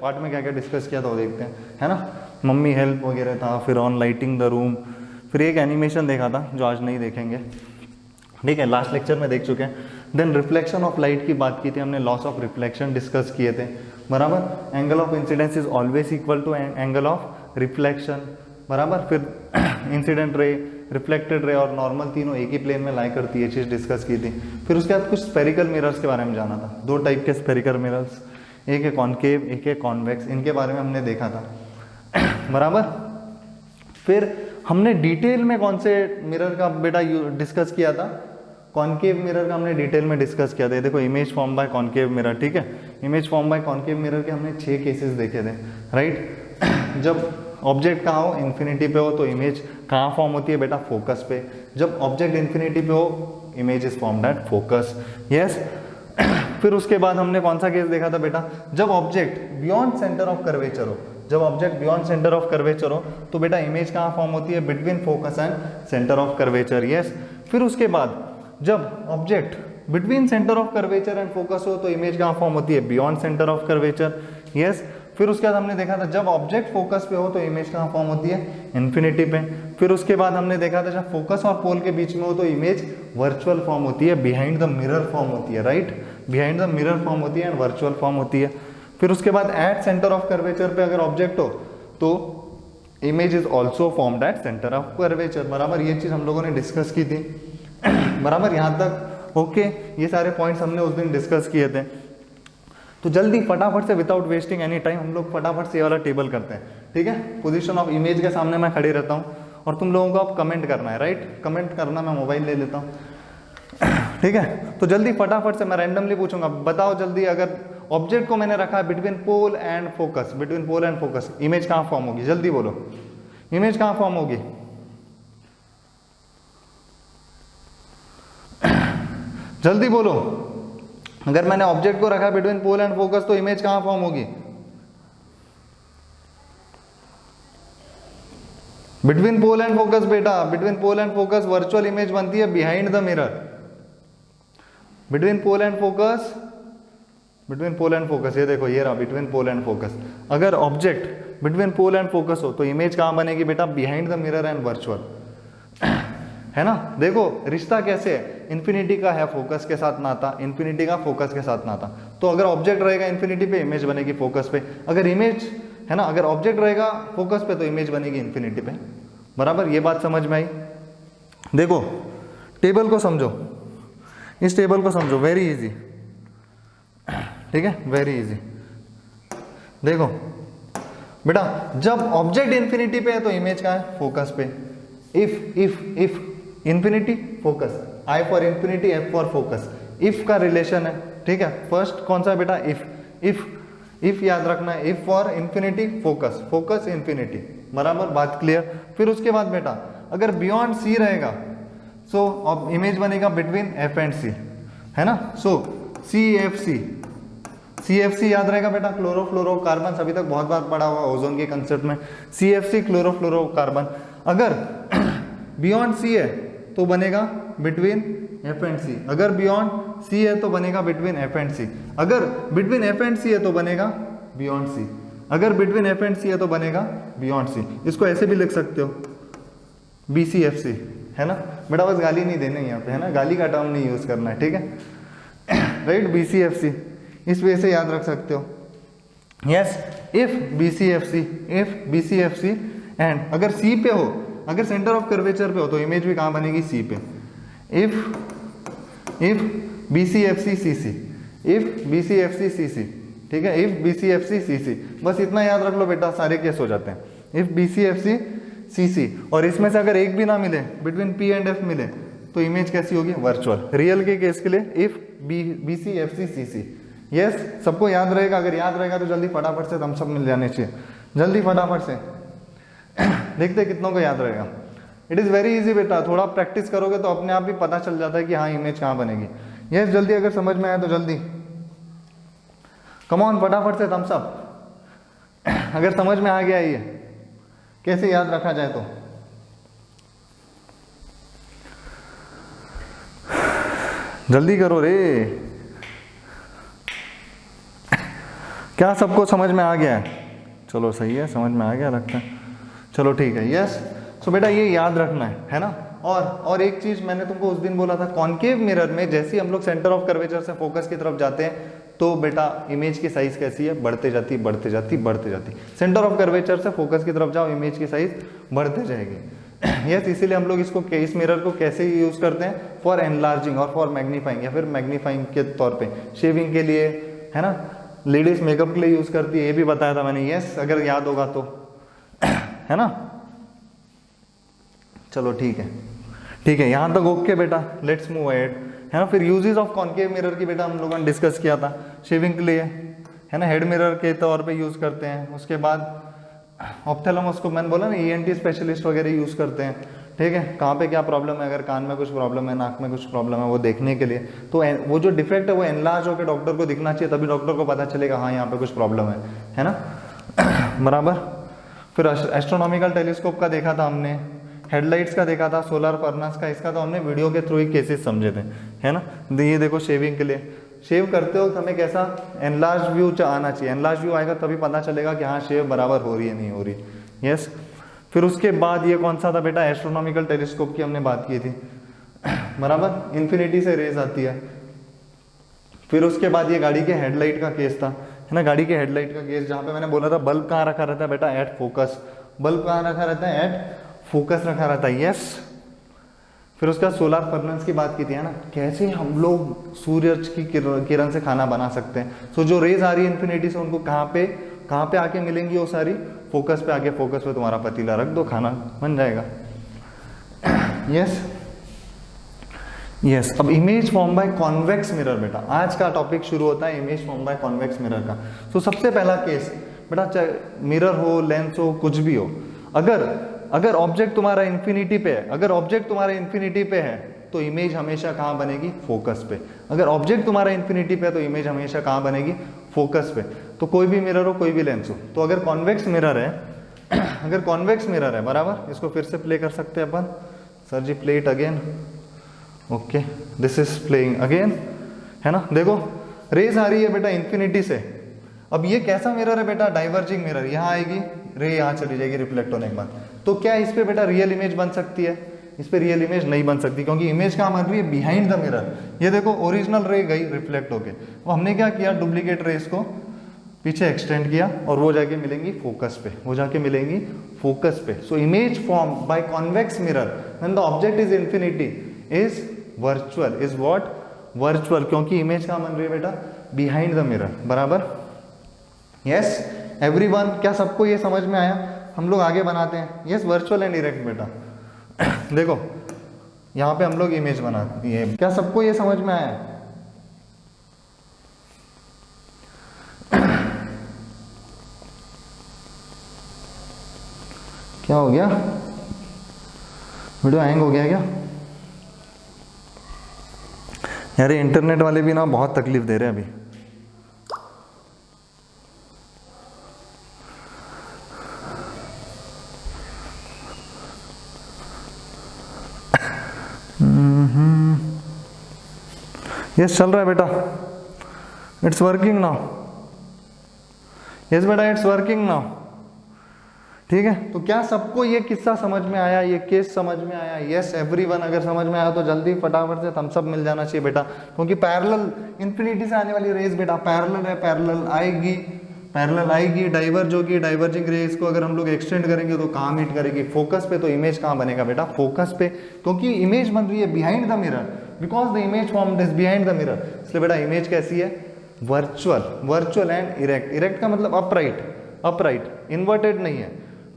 Part में क्या क्या डिस्कस किया था वो देखते हैं, है ना। मम्मी हेल्प वगैरह था, फिर ऑन लाइटिंग द रूम, फिर एक एनिमेशन देखा था जो आज नहीं देखेंगे, ठीक है, लास्ट लेक्चर में देख चुके हैं। देन रिफ्लेक्शन ऑफ लाइट की बात की थी हमने, लॉस ऑफ रिफ्लेक्शन डिस्कस किए थे, बराबर। Angle of incidence is always equal to angle of reflection, बराबर। फिर इंसिडेंट रे, रिफ्लेक्टेड रे और नॉर्मल तीनों एक ही प्लेन में लाई करती है, चीज़ डिस्कस की थी। फिर उसके बाद कुछ स्पेरिकल मिरर्स के बारे में जाना था, 2 टाइप के स्पेरिकल मिरर्स, एक है कॉनकेव, एक है कॉन्वेक्स, इनके बारे में हमने देखा था, बराबर। फिर हमने डिटेल में कौन से मिरर का बेटा डिस्कस किया था, कॉनकेव मिरर का हमने डिटेल में डिस्कस किया था। देखो image form bye concave mirror, ठीक है, image form bye concave mirror के हमने 6 केसेस देखे थे, राइट। जब ऑब्जेक्ट कहाँ हो, इन्फिनिटी पे हो, तो इमेज कहाँ फॉर्म होती है बेटा, फोकस पे। जब ऑब्जेक्ट इन्फिनिटी पे हो, image is formed at focus, yes. फिर उसके बाद हमने कौन सा केस देखा था बेटा, जब object beyond centre of curvature हो, जब object beyond centre of curvature हो तो बेटा इमेज कहाँ फॉर्म होती है, between focus and centre of curvature, yes. फिर उसके बाद जब object between centre of curvature and focus हो तो इमेज कहाँ फॉर्म होती है, beyond centre of curvature, yes. फिर उसके बाद हमने देखा था जब ऑब्जेक्ट फोकस पे हो तो इमेज कहाँ फॉर्म होती है, इन्फिनिटी पे। फिर उसके बाद हमने देखा था जब फोकस और पोल के बीच में हो तो इमेज वर्चुअल फॉर्म होती है, बिहाइंड द मिरर फॉर्म होती है, right, behind the mirror form होती है एंड वर्चुअल फॉर्म होती है। फिर उसके बाद एट सेंटर ऑफ कर्वेचर पे अगर ऑब्जेक्ट हो तो image is also formed at centre of curvature, बराबर। ये चीज हम लोगों ने डिस्कस की थी, बराबर, यहाँ तक ओके। ये सारे पॉइंट्स हमने उस दिन डिस्कस किए थे। तो जल्दी फटाफट से विदाउट वेस्टिंग एनी टाइम हम लोग फटाफट से ये वाला टेबल करते हैं, ठीक है। पोजीशन ऑफ इमेज के सामने मैं खड़ी रहता हूँ और तुम लोगों को अब कमेंट करना है, राइट, कमेंट करना। मैं मोबाइल ले लेता हूँ, ठीक है। तो जल्दी फटाफट से मैं रैंडमली पूछूंगा, बताओ जल्दी, अगर ऑब्जेक्ट को मैंने रखा है between pole and focus, between pole and focus, image कहाँ फॉर्म होगी, जल्दी बोलो, इमेज कहाँ फॉर्म होगी, जल्दी बोलो। अगर मैंने ऑब्जेक्ट को रखा बिटवीन पोल एंड फोकस तो इमेज कहां फॉर्म होगी, बिटवीन पोल एंड फोकस बेटा, between pole and focus virtual image बनती है behind the mirror, between pole and focus, between pole and focus, ये देखो ये रहा बिटवीन पोल एंड फोकस। अगर object between pole and focus हो तो इमेज कहां बनेगी बेटा, behind the mirror and virtual, है ना। देखो रिश्ता कैसे है, इन्फिनिटी का है फोकस के साथ नाता, इन्फिनिटी का फोकस के साथ नाता। तो अगर ऑब्जेक्ट रहेगा इन्फिनिटी पे, इमेज बनेगी फोकस पे। अगर इमेज है ना, अगर ऑब्जेक्ट रहेगा फोकस पे तो इमेज बनेगी इन्फिनिटी पे, बराबर। ये बात समझ में आई। देखो टेबल को समझो, इस टेबल को समझो, वेरी इजी, ठीक है, वेरी इजी। देखो बेटा जब ऑब्जेक्ट इन्फिनिटी पे है तो इमेज का है फोकस पे। If infinity focus, I for infinity, F for focus, if का रिलेशन है, ठीक है। फर्स्ट कौन सा बेटा, इफ याद रखना है, if for infinity focus, focus infinity, बराबर, बात क्लियर। फिर उसके बाद बेटा अगर बियॉन्ड सी रहेगा सो अब इमेज बनेगा बिटवीन एफ एंड सी, है ना। सो CFC याद रहेगा बेटा, क्लोरोफ्लोरोकार्बन, अभी तक बहुत बार पढ़ा हुआ ओजोन के कंसेप्ट में, CFC क्लोरोफ्लोरोकार्बन। अगर बियॉन्ड सी है तो बनेगा बिटवीन एफ एंड सी, अगर बियॉन्ड सी है तो बनेगा बिटवीन एफ एंड सी, अगर बिटवीन एफ एंड सी है तो बनेगा बियॉन्ड सी, अगर बिटवीन एफ एंड सी है तो बनेगा बियॉन्ड सी। इसको ऐसे भी लिख सकते हो BCFC, है ना बेटा, बस गाली नहीं देना यहाँ पे, है ना, गाली का टर्म नहीं यूज करना है, ठीक है, राइट। BCFC इस वजह से याद रख सकते हो, यस। इफ BCFC एंड अगर सी पे हो, अगर सेंटर ऑफ कर्वेचर पे हो तो इमेज भी कहाँ बनेगी, सी पे। इफ BCFC CC, ठीक है, इफ BCFC CC, बस इतना याद रख लो बेटा, सारे केस हो जाते हैं। इफ BCFC CC, और इसमें से अगर एक भी ना मिले, बिटवीन P एंड F मिले तो इमेज कैसी होगी, वर्चुअल। रियल के केस के लिए इफ BCFC CC, यस, सबको याद रहेगा। अगर याद रहेगा तो जल्दी फटाफट से थम्स अप मिल जाने चाहिए, जल्दी फटाफट से। देखते कितनों को याद रहेगा। इट इज़ वेरी इजी बेटा, थोड़ा प्रैक्टिस करोगे तो अपने आप भी पता चल जाता है कि हाँ इमेज कहाँ बनेगी। यस, जल्दी अगर समझ में आया तो जल्दी, कम ऑन फटाफट से थम्स अप। अगर समझ में आ गया ये कैसे याद रखा जाए तो जल्दी करो रे। क्या सबको समझ में आ गया है? चलो सही है, समझ में आ गया लगता है। चलो ठीक है, यस। सो बेटा ये याद रखना है ना। और एक चीज मैंने तुमको उस दिन बोला था, कॉनकेव मिरर में जैसे ही हम लोग सेंटर ऑफ कर्वेचर से फोकस की तरफ जाते हैं तो बेटा इमेज की साइज कैसी है, बढ़ते जाती बढ़ते जाती बढ़ते जाती। सेंटर ऑफ कर्वेचर से फोकस की तरफ जाओ, इमेज की साइज बढ़ते जाएगी। यस, इसीलिए हम लोग इसको इस मिरर को कैसे यूज करते हैं, फॉर एनलार्जिंग और फॉर मैग्नीफाइंग, या फिर मैग्नीफाइंग के तौर पे, शेविंग के लिए, है ना, लेडीज मेकअप के लिए यूज करती है, ये भी बताया था मैंने। यस, अगर याद होगा तो, है ना। चलो ठीक है, ठीक है, यहाँ तक ओके बेटा, लेट्स मूव अहेड, है ना। फिर यूजेस ऑफ कॉनकेव मिरर की बेटा हम लोगों ने डिस्कस किया था, शेविंग के लिए, है ना, हेड मिरर के तौर पे यूज करते हैं। उसके बाद ऑप्थेल्मोस्कोप, मैंने बोला ना, ईएनटी स्पेशलिस्ट वगैरह यूज करते हैं, ठीक है। कहाँ पे क्या प्रॉब्लम है, अगर कान में कुछ प्रॉब्लम है, नाक में कुछ प्रॉब्लम है, वो देखने के लिए, तो वो जो डिफेक्ट है वो एनलार्ज होकर डॉक्टर को दिखना चाहिए, तभी डॉक्टर को पता चलेगा हाँ यहाँ पे कुछ प्रॉब्लम है ना। बराबर। फिर एस्ट्रोनॉमिकल टेलीस्कोप का देखा था हमने, हेडलाइट्स का देखा था, सोलर फर्नेस का, इसका तो हमने वीडियो के थ्रू ही केसेस समझे थे, है ना। ये देखो शेविंग के लिए, शेव करते हो हमें कैसा एनलार्ज व्यू आना चाहिए, एनलार्ज व्यू आएगा तभी पता चलेगा कि हाँ शेव बराबर हो रही है नहीं हो रही। यस। फिर उसके बाद ये कौन सा था बेटा, एस्ट्रोनॉमिकल टेलीस्कोप की हमने बात की थी, बराबर, इन्फिनिटी से रेज आती है। फिर उसके बाद ये गाड़ी के हेडलाइट का केस था, है ना, गाड़ी के हेडलाइट का केस, जहाँ पे मैंने बोला था बल्ब कहाँ रखा रहता है बेटा, एट फोकस, बल्ब कहाँ रखा रहता है, एट फोकस रखा रहता है। यस। फिर उसका सोलर फर्नेस की बात की थी, है ना, कैसे हम लोग सूरज की किरण से खाना बना सकते हैं। सो जो रेज आ रही है इन्फिनिटी से, उनको कहाँ पे आके मिलेंगी, वो सारी फोकस पे आके, फोकस पे तुम्हारा पतीला रख दो, खाना बन जाएगा। Yes, yes. अब image form by convex mirror बेटा, आज का टॉपिक शुरू होता है image form by convex mirror का। सो सबसे पहला केस बेटा, चाहे मिरर हो, लेंस हो, कुछ भी हो, अगर ऑब्जेक्ट तुम्हारा इन्फिनिटी पे है, अगर ऑब्जेक्ट तुम्हारा इन्फिनिटी पे है तो इमेज हमेशा कहाँ बनेगी, फोकस पे। अगर ऑब्जेक्ट तुम्हारा इन्फिनिटी पे है तो इमेज हमेशा कहाँ बनेगी, फोकस पे। तो कोई भी मिरर हो, कोई भी लेंस हो, तो अगर कॉन्वेक्स मिरर है, अगर कॉन्वेक्स मिरर है, बराबर, इसको फिर से प्ले कर सकते हैं अपन। Sir ji play it again, okay, this is playing again, है ना। देखो रेज आ रही है बेटा इन्फिनिटी से। अब ये कैसा मिरर है बेटा, डाइवर्जिंग मिरर, यहाँ आएगी रे, यहाँ चली जाएगी रिफ्लेक्ट होने के बाद। तो क्या इस पे बेटा रियल इमेज बन सकती है, इस पे रियल इमेज नहीं बन सकती, क्योंकि इमेज कहाँ बन रही है, बिहाइंड द मिरर। ये देखो ओरिजिनल रे गई रिफ्लेक्ट होके, वो हमने क्या किया, डुप्लीकेट रेस को पीछे एक्सटेंड किया और वो जाके मिलेंगी फोकस पे, वो जाके मिलेंगी फोकस पे। So image form by convex mirror when the object is infinity is virtual, is what, virtual, क्योंकि इमेज कहाँ बन रही है बेटा, बिहाइंड द मिरर, बराबर। यस एवरीवन, क्या सबको ये समझ में आया? हम लोग आगे बनाते हैं। यस, वर्चुअल एंड डायरेक्ट बेटा। देखो यहाँ पे हम लोग इमेज बनाते हैं, क्या सबको ये समझ में आया? क्या हो गया, वीडियो हैंग हो गया क्या? यार इंटरनेट वाले भी ना बहुत तकलीफ दे रहे हैं अभी। यस चल रहा है बेटा, इट्स वर्किंग नाउ। यस बेटा इट्स वर्किंग नाउ, ठीक है। तो क्या सबको ये किस्सा समझ में आया, ये केस समझ में आया? यस एवरीवन, अगर समझ में आया तो जल्दी फटाफट से थम्स अप मिल जाना चाहिए बेटा, क्योंकि पैरेलल इन्फिनिटी से आने वाली रेस बेटा पैरेलल है, पैरेलल आएगी, पैरेलल आएगी, डाइवर्ज होगी, डाइवर्जिंग रेस को अगर हम लोग एक्सटेंड करेंगे तो कहाँ मीट करेगी, फोकस पे। तो इमेज कहाँ बनेगा बेटा, फोकस पे, क्योंकि इमेज बन रही है behind the mirror, because the image formed is behind the mirror. इसलिए बेटा इमेज कैसी है, virtual, virtual and erect. Erect का मतलब अपराइट, अपराइट, इन्वर्टेड नहीं है।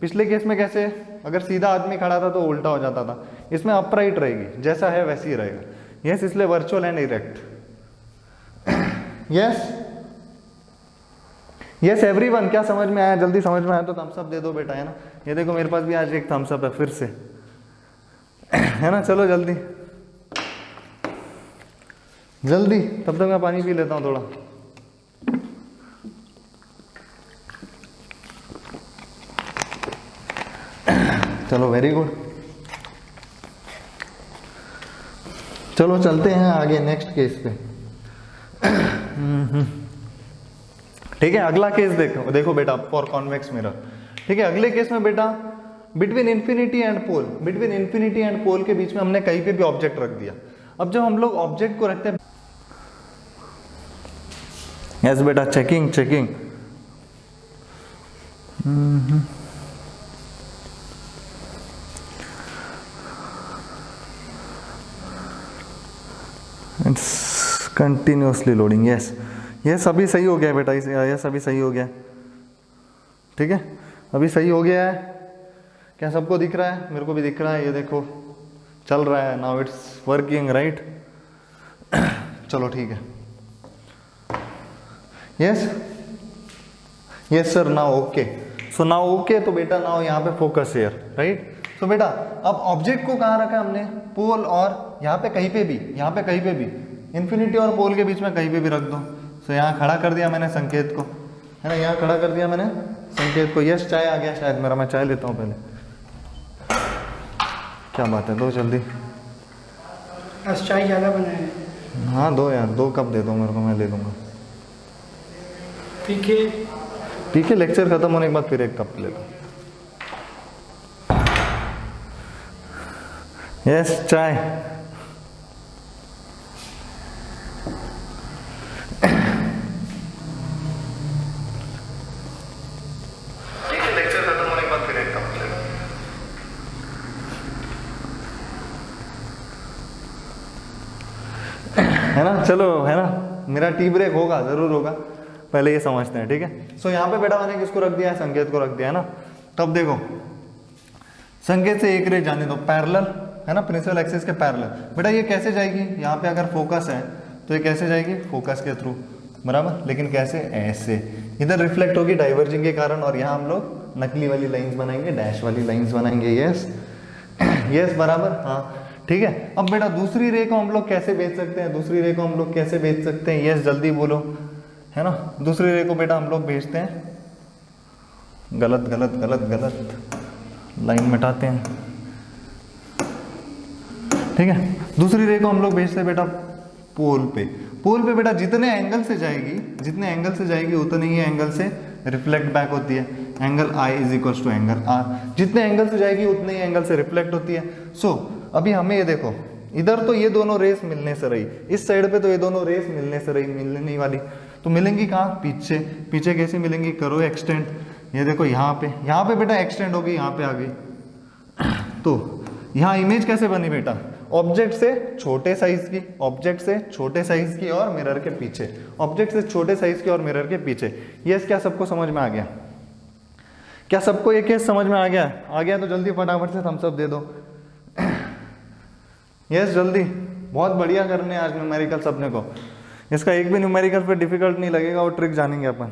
पिछले केस में कैसे, अगर सीधा आदमी खड़ा था तो उल्टा हो जाता था, इसमें अपराइट रहेगी, जैसा है वैसे ही रहेगा। यस, इसलिए virtual and erect. Yes, yes everyone, क्या समझ में आया? जल्दी समझ में आया तो थम्स अप दे दो बेटा, है ना। ये देखो मेरे पास भी आज एक थम्स अप है फिर से, है ना। चलो जल्दी जल्दी, तब तक मैं पानी पी लेता हूँ थोड़ा। चलो वेरी गुड, चलो चलते हैं आगे नेक्स्ट केस पे। ठीक है, अगला केस देखो, देखो बेटा फॉर कॉन्वेक्स मिरर। ठीक है, अगले केस में बेटा between infinity and pole, between infinity and pole के बीच में हमने कहीं पे भी ऑब्जेक्ट रख दिया। अब जब हम लोग ऑब्जेक्ट को रखते हैं, यस बेटा checking checking, it's continuously loading. Yes yes अभी सही हो गया है बेटा, यस अभी सही हो गया। ठीक है, अभी सही हो गया है। क्या सबको दिख रहा है? मेरे को भी दिख रहा है, ये देखो चल रहा है। Now it's working right. चलो ठीक है, yes yes sir, now okay. So now okay, तो बेटा नाउ यहाँ पे फोकस हियर राइट। तो बेटा अब ऑब्जेक्ट को कहाँ रखा है हमने? पोल और यहाँ पे कहीं पे भी, यहाँ पे कहीं पे भी, इन्फिनिटी और पोल के बीच में कहीं पे भी रख दो। सो यहाँ खड़ा कर दिया मैंने संकेत को, है ना, यहाँ खड़ा कर दिया मैंने संकेत को। यस चाय आ गया शायद मेरा, मैं चाय लेता हूँ पहले। क्या बात है, दो जल्दी। आज चाय ज़्यादा बनाए हैं। हाँ दो यार, 2 कप दे दो मेरे को, मैं ले लूँगा। पीके पीके लेक्चर खत्म होने के बाद फिर 1 कप ले लो। यस चाय। लेक्चर खत्म होने के बाद फिर 1 कप ले लो। है ना, चलो है ना, मेरा टी ब्रेक होगा, जरूर होगा, पहले ये समझते हैं। ठीक है, सो यहाँ पे बेटा मैंने किसको रख दिया है? संकेत को रख दिया है ना। तब देखो संकेत से एक रे जाने दो, पैरेलल है ना, प्रिंसिपल एक्सिस के पैरेलल। बेटा ये कैसे जाएगी? यहाँ पे अगर फोकस है तो ये कैसे जाएगी? फोकस के थ्रू, बराबर। लेकिन कैसे? ऐसे, इधर रिफ्लेक्ट होगी डाइवर्जिंग के कारण, और यहाँ हम लोग नकली वाली लाइंस बनाएंगे, डैश वाली लाइंस बनाएंगे। यस यस बराबर, हाँ ठीक है। अब बेटा दूसरी रे को हम लोग कैसे भेज सकते हैं? दूसरी रे को हम लोग कैसे भेज सकते हैं? यस जल्दी बोलो, है ना। दूसरी रे को बेटा हम लोग भेजते हैं, गलत गलत गलत गलत, लाइन मिटाते हैं। ठीक है, दूसरी रे को हम लोग भेजते हैं बेटा पोल पे। पोल पे बेटा जितने एंगल से जाएगी, जितने एंगल से जाएगी उतने ही एंगल से रिफ्लेक्ट बैक होती है। Angle I is equal to angle R, जितने एंगल से जाएगी उतने ही एंगल से रिफ्लेक्ट होती है। सो अभी हमें ये देखो, इधर तो ये दोनों रेस मिलने से रही, इस साइड पे तो ये दोनों रेस मिलने से रही, मिलने नहीं वाली, तो मिलेंगी कहाँ? पीछे। पीछे कैसे मिलेंगी? करो एक्सटेंड, ये देखो यहाँ पे बेटा एक्सटेंड होगी, यहाँ पे आ गई। तो यहाँ इमेज कैसे बनी बेटा? ऑब्जेक्ट से छोटे साइज की, ऑब्जेक्ट से छोटे साइज की और मिरर के पीछे, ऑब्जेक्ट से छोटे साइज की और मिरर के पीछे। यस क्या सबको समझ में आ गया? क्या सबको ये केस समझ में आ गया? आ गया तो जल्दी फटाफट से थम्स अप दे दो। यस जल्दी, बहुत बढ़िया करने आज न्यूमेरिकल सबने को। इसका एक भी न्यूमेरिकल पे डिफिकल्ट नहीं लगेगा, वो ट्रिक जानेंगे अपन।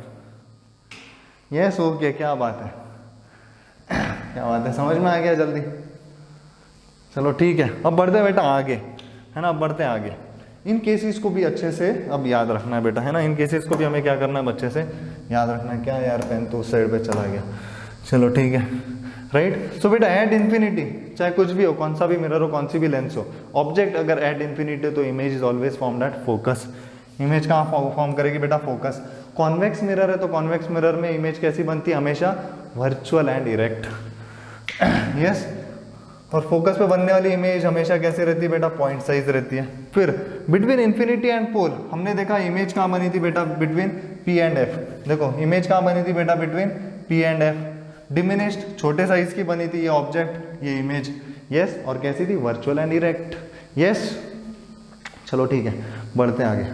यस ओके, क्या बात है, क्या बात है, समझ में आ गया जल्दी। चलो ठीक है, अब बढ़ते हैं बेटा आगे, है ना, अब बढ़ते हैं आगे। इन केसेस को भी अच्छे से अब याद रखना है बेटा, है ना। इन केसेस को भी हमें क्या करना है? अच्छे से याद रखना है। क्या यार, पेन तो उस साइड पे चला गया। चलो ठीक है, राइट। सो बेटा एट इन्फिनिटी, चाहे कुछ भी हो, कौन सा भी मिरर हो, कौन सी भी लेंस हो, ऑब्जेक्ट अगर एट इन्फिनिटी तो image is always formed at focus. Image कहाँ फॉर्म करेगी बेटा? फोकस। कॉन्वेक्स मिरर है तो कॉन्वेक्स मिरर में इमेज कैसी बनती है? हमेशा वर्चुअल एंड इरेक्ट। यस, और फोकस पे बनने वाली इमेज हमेशा कैसे रहती है बेटा? पॉइंट साइज रहती है। फिर बिटवीन इन्फिनिटी एंड पोल हमने देखा इमेज कहाँ बनी थी बेटा? Between P and F. देखो इमेज कहाँ बनी थी बेटा? Between P and F. Diminished, छोटे साइज की बनी थी ये ऑब्जेक्ट, ये इमेज। यस, और कैसी थी? Virtual and erect. यस, चलो ठीक है, बढ़ते हैं आगे।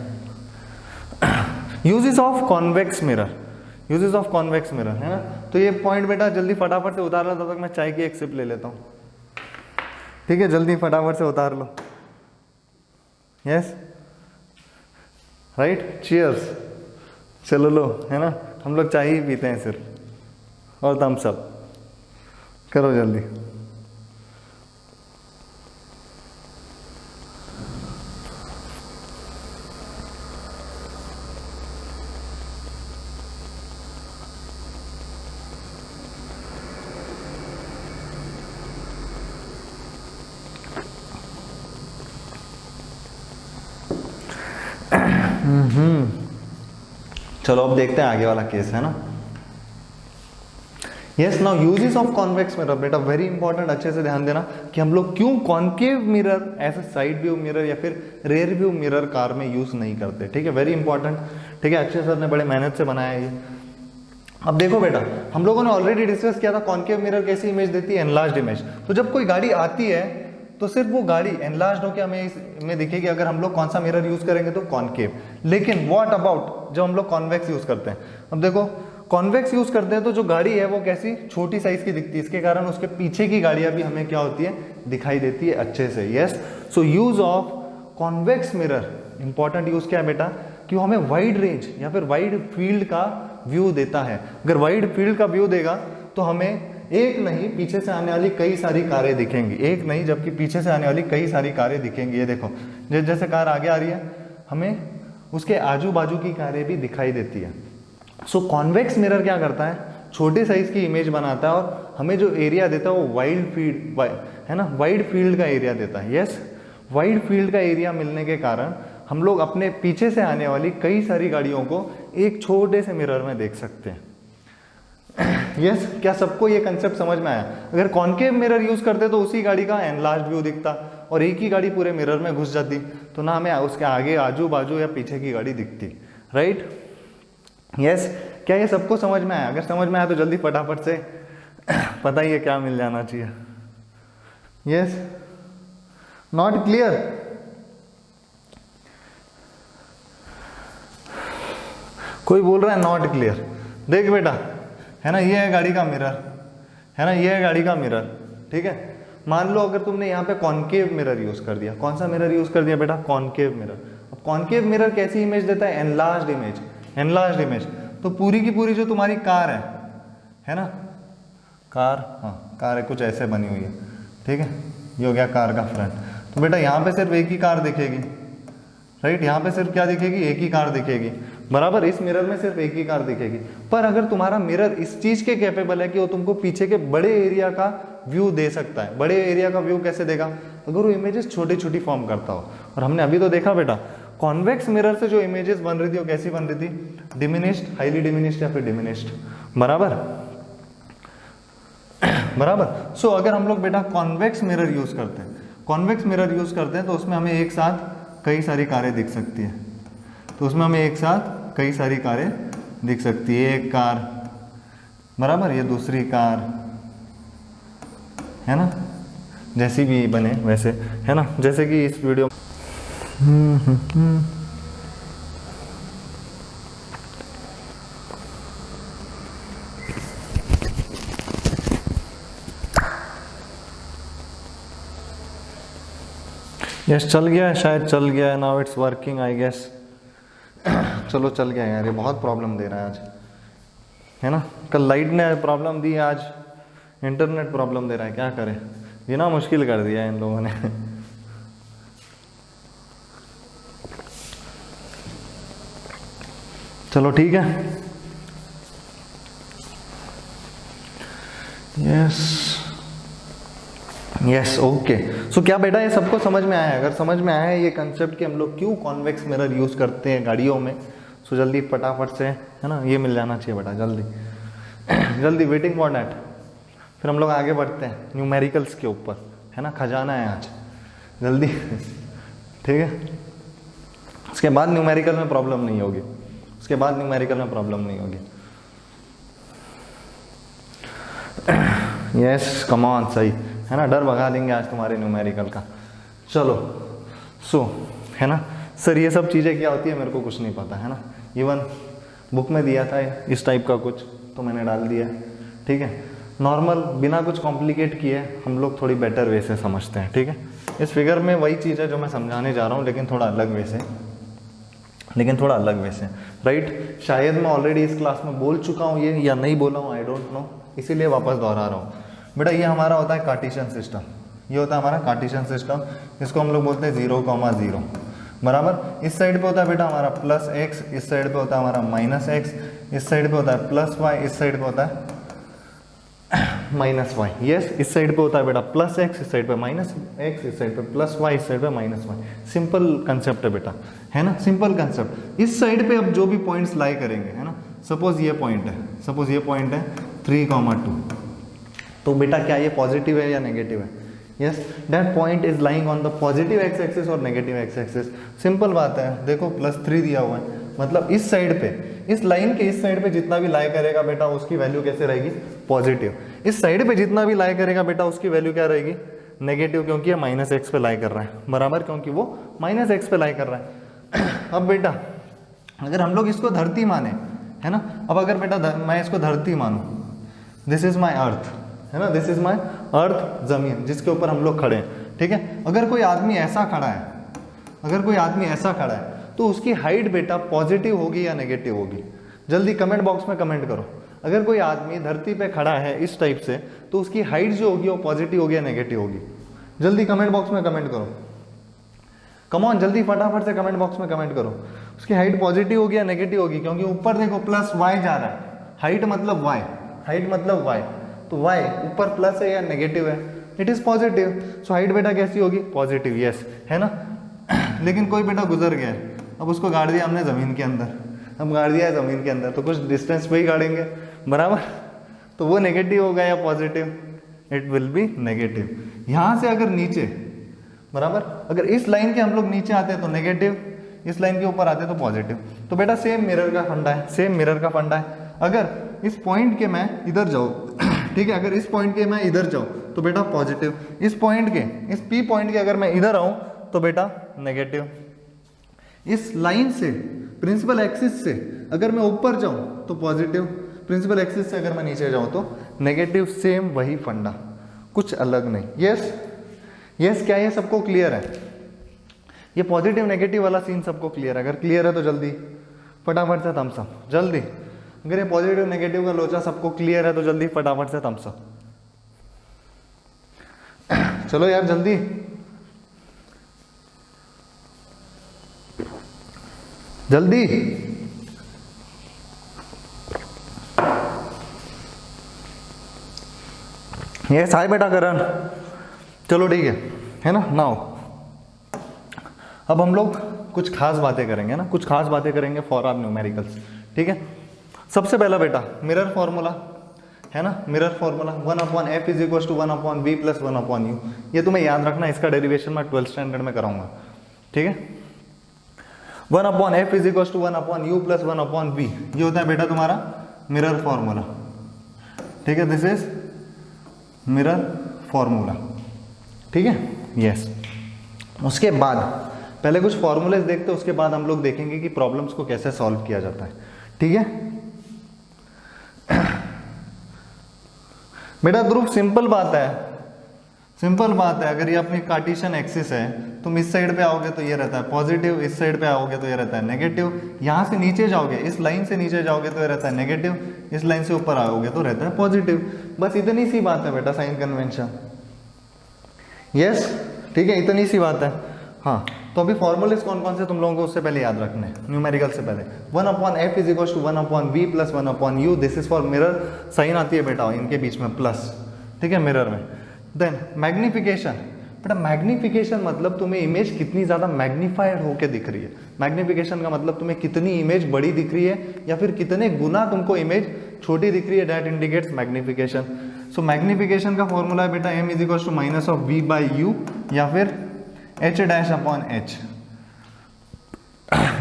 Uses of convex mirror, uses of convex mirror, है ना। तो ये पॉइंट बेटा जल्दी फटाफट से उतार लो, तब तक मैं चाय की एक सिप ले लेता हूँ। ठीक है, जल्दी फटाफट से उतार लो। Yes right, cheers. चलो लो, है ना, हम लोग चाय ही पीते हैं सिर्फ, और थम्स अप करो जल्दी। चलो अब देखते हैं आगे वाला केस, है ना। Yes, now uses of convex mirror, बेटा वेरी इंपॉर्टेंट, अच्छे से ध्यान देना कि हम लोग क्यों कॉन्केव मिरर ऐसे साइड व्यू मिरर या फिर रेयर व्यू मिरर कार में यूज नहीं करते, ठीक है, वेरी इंपॉर्टेंट, ठीक है, अक्षय सर ने बड़े मेहनत से बनाया है ये। अब देखो बेटा, हम लोगों ने ऑलरेडी डिस्कस किया था कॉन्केव मिरर कैसी इमेज देती है, एनलार्ज्ड इमेज। तो जब कोई गाड़ी आती है तो सिर्फ वो गाड़ी एनलार्ज्ड होकर हमें इसमें दिखेगी अगर हम लोग कौन सा मिरर यूज करेंगे तो कॉन्केव। लेकिन व्हाट अबाउट जब हम लोग कॉन्वेक्स यूज करते हैं, अब देखो कॉन्वेक्स यूज करते हैं तो जो गाड़ी है वो कैसी छोटी साइज की दिखती है, इसके कारण उसके पीछे की गाड़ियां भी हमें क्या होती है, दिखाई देती है अच्छे से। Yes, so use of convex mirror, important use क्या है बेटा, कि वो हमें वाइड रेंज या फिर वाइड फील्ड का व्यू देता है। अगर वाइड फील्ड का व्यू देगा तो हमें एक नहीं पीछे से आने वाली कई सारी कारें दिखेंगी, एक नहीं जबकि पीछे से आने वाली कई सारी कारें दिखेंगी। ये देखो जैसे कार आगे आ रही है हमें उसके आजू बाजू की कारें भी दिखाई देती है। सो कॉन्वेक्स मिरर क्या करता है, छोटे साइज की इमेज बनाता है और हमें जो एरिया देता है वो वाइड फील्ड है ना, वाइड फील्ड का एरिया देता है। यस, वाइड फील्ड का एरिया मिलने के कारण हम लोग अपने पीछे से आने वाली कई सारी गाड़ियों को एक छोटे से मिरर में देख सकते हैं। यस, क्या सबको ये कंसेप्ट समझ में आया? अगर कॉन्केव मिरर यूज करते तो उसी गाड़ी का एनलार्ज्ड व्यू दिखता और एक ही गाड़ी पूरे मिरर में घुस जाती, तो ना हमें उसके आगे आजू बाजू या पीछे की गाड़ी दिखती, राइट। यस, क्या ये सबको समझ में आया? अगर समझ में आया तो जल्दी फटाफट से पता ही है क्या मिल जाना चाहिए। Yes, not clear? कोई बोल रहा है नॉट क्लियर। देख बेटा, है ना, ये है गाड़ी का मिरर, है ना, ये है गाड़ी का मिरर, ठीक है। मान लो अगर तुमने यहाँ पे कॉन्केव मिरर यूज कर दिया, कौन सा मिरर यूज कर दिया बेटा, कॉन्केव मिरर। अब कॉन्केव मिरर कैसी इमेज देता है, एनलार्ज्ड इमेज, एनलार्ज्ड इमेज। तो पूरी की पूरी जो तुम्हारी कार है ना, कार, हाँ कार है, कुछ ऐसे बनी हुई है, ठीक है, ये हो गया कार का फ्रंट। तो बेटा यहाँ पे सिर्फ एक ही कार दिखेगी, राइट, यहाँ पे सिर्फ क्या दिखेगी, एक ही कार दिखेगी, बराबर। इस मिरर में सिर्फ एक ही कार दिखेगी। पर अगर तुम्हारा मिरर इस चीज के कैपेबल है कि वो तुमको पीछे के बड़े एरिया का व्यू दे सकता है, बड़े एरिया का व्यू कैसे देगा, अगर वो इमेजेस छोटी छोटी फॉर्म करता हो। और हमने अभी तो देखा बेटा, कॉन्वेक्स मिरर से जो इमेजेस बन रही थी वो कैसी बन रही थी, डिमिनिश्ड, हाईली डिमिनिश्ड या फिर डिमिनिश्ड, बराबर, बराबर। सो अगर हम लोग बेटा कॉन्वेक्स मिरर यूज करते हैं, कॉन्वेक्स मिरर यूज करते हैं तो उसमें हमें एक साथ कई सारी कारें दिख सकती है, तो उसमें हमें एक साथ कई सारी कारें दिख सकती है, एक कार, बराबर, ये दूसरी कार, है ना, जैसी भी बने वैसे, है ना, जैसे कि इस वीडियो यस चल गया है, शायद चल गया है, now it's working I guess. चलो चल गया यार, ये बहुत प्रॉब्लम दे रहा है आज, है ना, कल लाइट ने प्रॉब्लम दी, आज इंटरनेट प्रॉब्लम दे रहा है, क्या करें, ये ना मुश्किल कर दिया है इन लोगों ने। चलो ठीक है, यस यस ओके। सो क्या बेटा ये सबको समझ में आया है? अगर समझ में आया है ये कंसेप्ट कि हम लोग क्यों कॉन्वेक्स मिरर यूज करते हैं गाड़ियों में, सो जल्दी फटाफट से, है ना, ये मिल जाना चाहिए बेटा, जल्दी जल्दी, वेटिंग फॉर दैट। फिर हम लोग आगे बढ़ते हैं न्यूमेरिकल्स के ऊपर, है ना, खजाना है आज, जल्दी, ठीक है। उसके बाद न्यूमेरिकल में प्रॉब्लम नहीं होगी, उसके बाद न्यूमेरिकल में प्रॉब्लम नहीं होगी। यस कम ऑन, सही है ना, डर भगा देंगे आज तुम्हारे न्यूमेरिकल का। चलो सो है ना सर, ये सब चीज़ें क्या होती है मेरे को कुछ नहीं पता, है ना, इवन बुक में दिया था इस टाइप का कुछ तो मैंने डाल दिया, ठीक है। नॉर्मल बिना कुछ कॉम्प्लिकेट किए हम लोग थोड़ी बेटर वे से समझते हैं, ठीक है। इस फिगर में वही चीज़ है जो मैं समझाने जा रहा हूँ, लेकिन थोड़ा अलग वे से, लेकिन थोड़ा अलग वे से, राइट। शायद मैं ऑलरेडी इस क्लास में बोल चुका हूँ ये, या नहीं बोला हूँ, आई डोंट नो, इसीलिए वापस दोहरा रहा हूँ। बेटा ये हमारा होता है कार्टेशियन सिस्टम, ये होता है हमारा कार्टेशियन सिस्टम, इसको हम लोग बोलते हैं 0,0, बराबर। इस साइड पे होता है बेटा हमारा +x, इस साइड पे होता है हमारा -x, इस साइड पे होता है +y, इस साइड पे होता है माइनस वाई, यस इस साइड पे होता है बेटा प्लस एक्स, इस साइड पे माइनस एक्स, इस साइड पे प्लस वाई, इस साइड पे माइनस वाई। सिंपल कंसेप्ट है बेटा, है ना, सिंपल कंसेप्ट। इस साइड पे अब जो भी पॉइंट्स लाई करेंगे, है ना, सपोज ये पॉइंट है, सपोज ये पॉइंट है 3,2, तो बेटा क्या ये पॉजिटिव है या नेगेटिव है? Yes, that point is lying on the positive x axis और नेगेटिव एक्स एक्सिस। सिंपल बात है, देखो +3 दिया हुआ है, मतलब इस साइड पे, इस लाइन के इस साइड पे जितना भी लाई करेगा बेटा उसकी वैल्यू कैसे रहेगी? पॉजिटिव। इस साइड पे जितना भी लाई करेगा बेटा उसकी वैल्यू क्या रहेगी? नेगेटिव, क्योंकि ये -x पे लाई कर रहा है, बराबर, क्योंकि वो -x पे लाई कर रहा है। अब बेटा अगर हम लोग इसको धरती माने, है ना, अब अगर बेटा मैं इसको धरती मानूं, दिस इज माई अर्थ, है ना, दिस इज माई अर्थ, जमीन जिसके ऊपर हम लोग खड़े हैं, ठीक है। अगर कोई आदमी ऐसा खड़ा है, अगर कोई आदमी ऐसा खड़ा है तो उसकी हाइट बेटा पॉजिटिव होगी या नेगेटिव होगी? जल्दी कमेंट बॉक्स में कमेंट करो। अगर कोई आदमी धरती पे खड़ा है इस टाइप से तो उसकी हाइट जो होगी वो पॉजिटिव होगी या नेगेटिव होगी? जल्दी कमेंट बॉक्स में कमेंट करो, कम ऑन, जल्दी फटाफट से कमेंट बॉक्स में कमेंट करो। उसकी हाइट पॉजिटिव होगी या नेगेटिव होगी? क्योंकि ऊपर देखो प्लस वाई जा रहा है, हाइट मतलब वाई, हाइट मतलब वाई, तो वाई ऊपर प्लस है या नेगेटिव है? It is positive. So height बेटा कैसी होगी? पॉजिटिव, यस, है ना। लेकिन कोई बेटा गुजर गया है, अब उसको गाड़ दिया हमने जमीन के अंदर, अब गाड़ दिया है जमीन के अंदर, तो कुछ डिस्टेंस पे ही गाड़ेंगे, बराबर, तो वो नेगेटिव होगा या positive? It will be negative. यहां से अगर नीचे, बराबर, अगर इस लाइन के हम लोग नीचे आते हैं तो नेगेटिव, इस लाइन के ऊपर आते हैं तो पॉजिटिव। तो बेटा सेम मिरर का फंडा है, सेम मिरर का फंडा है। अगर इस पॉइंट के मैं इधर जाऊं, ठीक है, अगर इस पॉइंट के मैं इधर जाऊं तो बेटा पॉजिटिव, इस पॉइंट के, इस पी पॉइंट के अगर मैं इधर आऊं तो बेटा नेगेटिव। इस लाइन से, प्रिंसिपल एक्सिस से अगर मैं ऊपर जाऊं तो पॉजिटिव, प्रिंसिपल एक्सिस से अगर मैं नीचे जाऊं तो नेगेटिव। सेम वही फंडा, कुछ अलग नहीं। यस, यस, क्या ये सबको क्लियर है? ये पॉजिटिव नेगेटिव वाला सीन सबको क्लियर है? अगर क्लियर है तो जल्दी फटाफट से थम्स अप, जल्दी। अगर ये पॉजिटिव नेगेटिव का लोचा सबको क्लियर है तो जल्दी फटाफट से थम्स अप। चलो यार जल्दी, जल्दी। यस, हाय बेटा करण, चलो ठीक है ना। नाउ अब हम लोग कुछ खास बातें करेंगे ना, कुछ खास बातें करेंगे फॉर आवर न्यूमेरिकल्स, ठीक है। सबसे पहला बेटा मिरर फॉर्मूला, है ना, mirror formula 1/f = 1/v + 1/u। ये तुम्हें याद रखना, इसका डेरिवेशन मैं 12th स्टैंडर्ड में कराऊंगा, ठीक है। 1/f = 1/u + 1/v, ये होता है बेटा तुम्हारा मिरर फॉर्मूला, ठीक है। दिस इज मिरर फॉर्मूला, ठीक है, यस। उसके बाद पहले कुछ फॉर्मूलेज देखते हैं, उसके बाद हम लोग देखेंगे कि प्रॉब्लम्स को कैसे सॉल्व किया जाता है, ठीक है। बेटा ध्रुव सिंपल बात है, सिंपल बात है। अगर ये अपनी कार्टेशियन एक्सिस है, तुम इस साइड पे आओगे तो ये रहता है पॉजिटिव, इस साइड पे आओगे तो ये रहता है नेगेटिव। यहां से नीचे जाओगे, इस लाइन से नीचे जाओगे तो ये रहता है नेगेटिव, इस लाइन से ऊपर आओगे तो रहता है पॉजिटिव। बस इतनी सी बात है बेटा, साइन कन्वेंशन, यस, ठीक है, इतनी सी बात है। हाँ, तो अभी फॉर्मूलेस कौन कौन से तुम लोगों को उससे पहले याद रखने हैं, न्यूमेरिकल से पहले। 1/f = 1/v + 1/u, this is for mirror. Sign आती है बेटा इनके बीच में प्लस, ठीक है, मिरर में। देन मैग्निफिकेशन, बेटा मैग्निफिकेशन मतलब तुम्हें इमेज कितनी ज्यादा मैग्नीफाइड होके दिख रही है। मैग्निफिकेशन का मतलब तुम्हें कितनी इमेज बड़ी दिख रही है या फिर कितने गुना तुमको इमेज छोटी दिख रही है, that indicates magnification. So magnification का फॉर्मूला है बेटा m = -v/u या फिर h'/h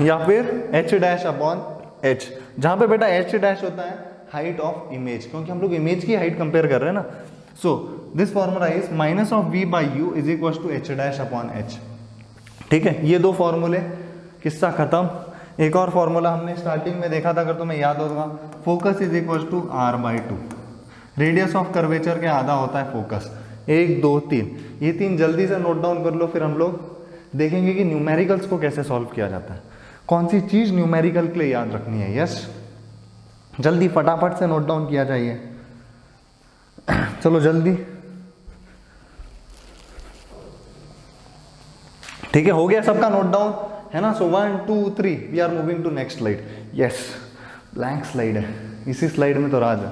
या फिर h'/h, जहां पे बेटा h' होता है हाइट ऑफ इमेज, क्योंकि हम लोग इमेज की हाइट कंपेयर कर रहे हैं ना। So this formula is -v/u = h'/h, ठीक है। ये दो फॉर्मूले, किस्सा खत्म। एक और फॉर्मूला हमने स्टार्टिंग में देखा था, अगर तुम्हें याद होगा, focus = r/2। Radius of curvature के आधा होता है फोकस। 1 2 3, ये 3 जल्दी से नोट डाउन कर लो, फिर हम लोग देखेंगे कि न्यूमेरिकल्स को कैसे सॉल्व किया जाता है, कौन सी चीज न्यूमेरिकल के लिए याद रखनी है। यस, जल्दी फटाफट से नोट डाउन किया जाइए, चलो जल्दी, ठीक है, हो गया सबका नोट डाउन, है ना। So 1 2 3 we are moving to next slide. Yes, blank slide है, इसी स्लाइड में तो राज है,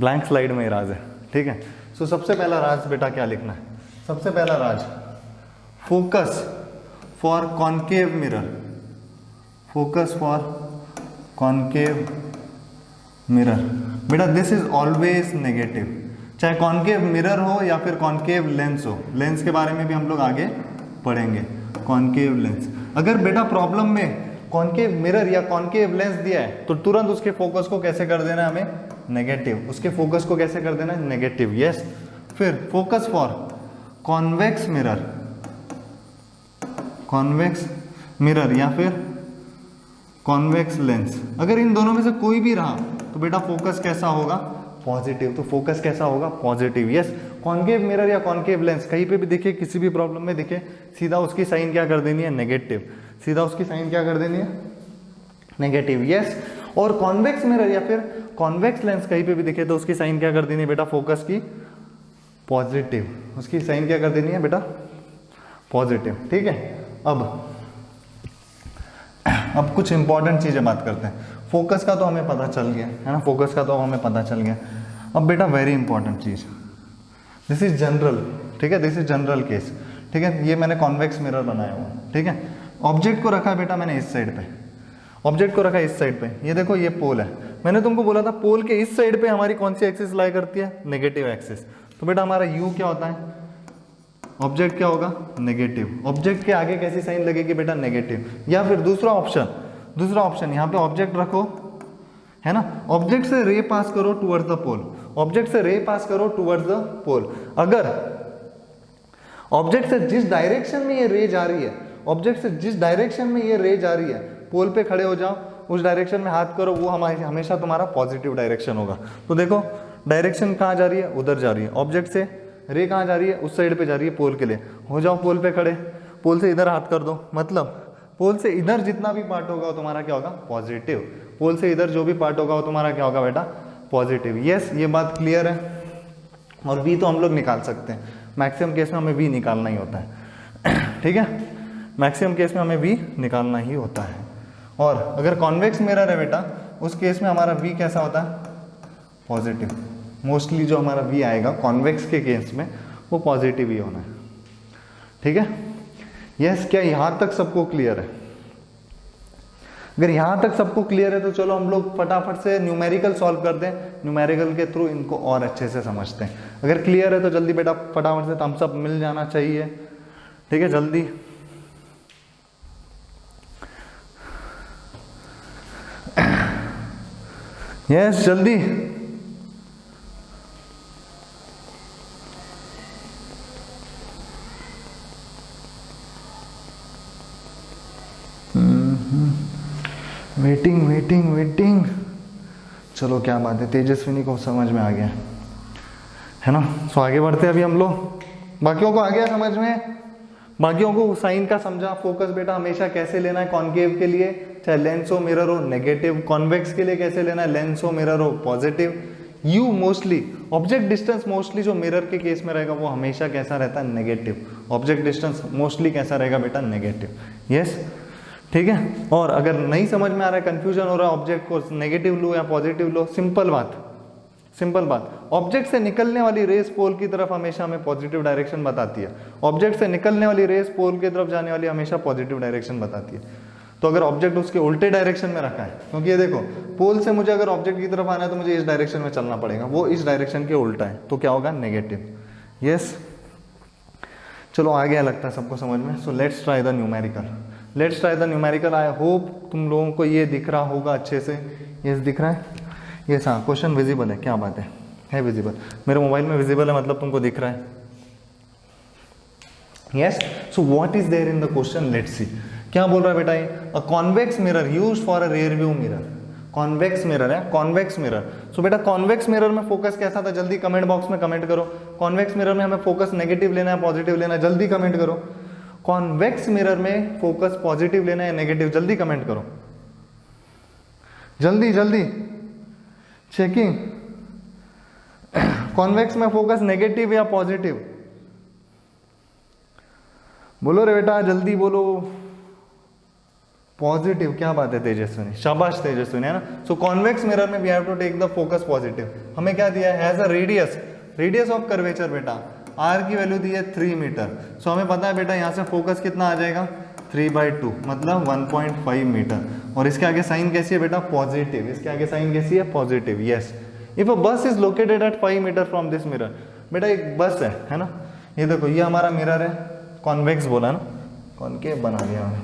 ब्लैंक स्लाइड में ही राज है, ठीक है। सो सबसे पहला राज बेटा क्या लिखना है, सबसे पहला राज focus for concave mirror, focus for concave mirror. बेटा दिस इज ऑलवेज नेगेटिव, चाहे कॉन्केव मिरर हो या फिर कॉन्केव लेंस हो, लेंस के बारे में भी हम लोग आगे पढ़ेंगे। कॉन्केव लेंस, अगर बेटा प्रॉब्लम में कॉन्केव मिरर या कॉन्केव लेंस दिया है तो तुरंत उसके फोकस को कैसे कर देना है हमें, नेगेटिव, उसके फोकस को कैसे कर देना है, नेगेटिव। यस, फिर focus for convex mirror, convex mirror या फिर कॉन्वेक्स लेंस, अगर इन दोनों में से कोई भी रहा तो बेटा फोकस कैसा होगा, पॉजिटिव। तो फोकस कैसा होगा, पॉजिटिव। यस, कॉन्केव मिरर या कॉन्केव लेंस कहीं पे भी दिखे, किसी भी प्रॉब्लम में दिखे, सीधा उसकी साइन क्या कर देनी है, नेगेटिव, सीधा उसकी साइन क्या कर देनी है, नेगेटिव। यस, और कॉन्वेक्स मिरर या फिर कॉन्वेक्स लेंस कहीं पे भी दिखे तो उसकी साइन क्या कर देनी है बेटा, फोकस की पॉजिटिव, उसकी साइन क्या कर देनी है बेटा, पॉजिटिव। ठीक है, अब कुछ इंपॉर्टेंट चीजें बात करते हैं। फोकस का तो हमें पता चल गया है ना, फोकस का तो हमें पता चल गया। अब बेटा वेरी इंपॉर्टेंट चीज, दिस इज जनरल, ठीक है, दिस इज जनरल केस, ठीक है। ये मैंने कॉन्वेक्स मिरर बनाया हुआ, ठीक है। ऑब्जेक्ट को रखा है बेटा मैंने इस साइड पे, ऑब्जेक्ट को रखा है इस साइड पे, ये देखो ये पोल है, मैंने तुमको बोला था पोल के इस साइड पे हमारी कौन सी एक्सिस लाई करती है, नेगेटिव एक्सिस। तो बेटा हमारा यू क्या होता है, ऑब्जेक्ट क्या होगा, नेगेटिव। ऑब्जेक्ट के आगे कैसी साइन लगेगी बेटा, नेगेटिव। या फिर दूसरा ऑप्शन यहाँ पे ऑब्जेक्ट रखो, है ना, ऑब्जेक्ट से रे पास करो टुवर्ड्स द पोल, ऑब्जेक्ट से रे पास करो टुवर्ड्स द पोल। अगर ऑब्जेक्ट से जिस डायरेक्शन में ये रे जा रही है, ऑब्जेक्ट से जिस डायरेक्शन में ये रे जा रही है, पोल पे खड़े हो जाओ, उस डायरेक्शन में हाथ करो, वो हमेशा तुम्हारा पॉजिटिव डायरेक्शन होगा। तो देखो डायरेक्शन कहाँ जा रही है, उधर जा रही है, ऑब्जेक्ट से रे कहाँ जा रही है, उस साइड पे जा रही है पोल के लिए, हो जाओ पोल पे खड़े, पोल से इधर हाथ कर दो, मतलब पोल से इधर जितना भी पार्ट होगा वो तुम्हारा क्या होगा, पॉजिटिव। पोल से इधर जो भी पार्ट होगा वो तुम्हारा क्या होगा बेटा, पॉजिटिव। यस, ये बात क्लियर है। और वी तो हम लोग निकाल सकते हैं, मैक्सिमम केस में हमें वी निकालना ही होता है, ठीक है, मैक्सिमम केस में हमें वी निकालना ही होता है। और अगर कॉन्वेक्स मिरर है बेटा, उस केस में हमारा वी कैसा होता है, पॉजिटिव। मोस्टली जो हमारा वी आएगा कॉन्वेक्स के केस में वो पॉजिटिव ही होना है, ठीक है। यस, क्या यहाँ तक सबको क्लियर है? अगर यहाँ तक सबको क्लियर है तो चलो हम लोग फटाफट से न्यूमेरिकल सॉल्व कर दें, न्यूमेरिकल के थ्रू इनको और अच्छे से समझते हैं। अगर क्लियर है तो जल्दी बेटा फटाफट से थम्स अप मिल जाना चाहिए, ठीक है, जल्दी। यस, जल्दी। वेटिंग। चलो क्या बात है, तेजस्विनी को समझ में आ गया है ना। सो आगे बढ़ते हैं अभी हम लोग। बाकियों को आ गया समझ में, बाकियों को साइन का समझा। फोकस बेटा हमेशा कैसे लेना है, कॉन्केव के लिए चाहे लेंस हो मिरर हो नेगेटिव, कॉन्वेक्स के लिए कैसे लेना है, लेंस हो मिरर हो positive. You mostly object distance mostly जो मिरर के केस में रहेगा वो हमेशा कैसा रहता है, नेगेटिव। ऑब्जेक्ट डिस्टेंस मोस्टली कैसा रहेगा बेटा, नेगेटिव। यस, ठीक है। और अगर नहीं समझ में आ रहा है, कंफ्यूजन हो रहा है, ऑब्जेक्ट को नेगेटिव लो या पॉजिटिव लो, सिंपल बात, ऑब्जेक्ट से निकलने वाली रेस पोल की तरफ हमेशा हमें पॉजिटिव डायरेक्शन बताती है। ऑब्जेक्ट से निकलने वाली रेस पोल की तरफ जाने वाली हमेशा पॉजिटिव डायरेक्शन बताती है। तो अगर ऑब्जेक्ट उसके उल्टे डायरेक्शन में रखा है, क्योंकि ये देखो पोल से मुझे अगर ऑब्जेक्ट की तरफ आना है तो मुझे इस डायरेक्शन में चलना पड़ेगा, वो इस डायरेक्शन के उल्टा है, तो क्या होगा, नेगेटिव। यस, चलो आ गया लगता है सबको समझ में। So let's try the numerical. I hope तुम लोगों को ये दिख रहा होगा अच्छे से। यस, दिख रहा है। यस, हाँ, क्वेश्चन विजिबल है, क्या बात है विजिबल, मेरे मोबाइल में विजिबल है, मतलब तुमको दिख रहा है। Yes, so what is there in the question, let's see. क्या बोल रहा है बेटा ये, a convex mirror used for a rear view mirror. Convex mirror है, कॉन्वेक्स मिरर। सो बेटा कॉन्वेक्स मिरर में फोकस कैसा था, जल्दी कमेंट बॉक्स में कमेंट करो। कॉन्वेक्स मिरर में हमें फोकस नेगेटिव लेना है पॉजिटिव लेना है, जल्दी कमेंट करो। कॉन्वेक्स मिरर में फोकस पॉजिटिव लेना है नेगेटिव, जल्दी कमेंट करो, जल्दी चेकिंग। कॉन्वेक्स में फोकस नेगेटिव या पॉजिटिव, बोलो रे बेटा, जल्दी बोलो। पॉजिटिव, क्या बात है तेजस्विनी, शाबाश तेजस्विनी, है ना। सो कॉन्वेक्स मिरर में we have to take the focus positive. हमें क्या दिया है, has a radius radius of curvature बेटा आर की वैल्यू दी है 3 मीटर। सो हमें पता है बेटा यहाँ से फोकस कितना आ जाएगा 3/2 मतलब 1.5 मीटर। और इसके आगे साइन कैसी है बेटा पॉजिटिव, इसके आगे साइन कैसी है positive. Yes, if a bus is located at 5 metre from this mirror, बेटा एक बस है ना, ये देखो ये हमारा मिरर है, कॉन्वेक्स बोला ना, कॉनकेव बना दिया हमने,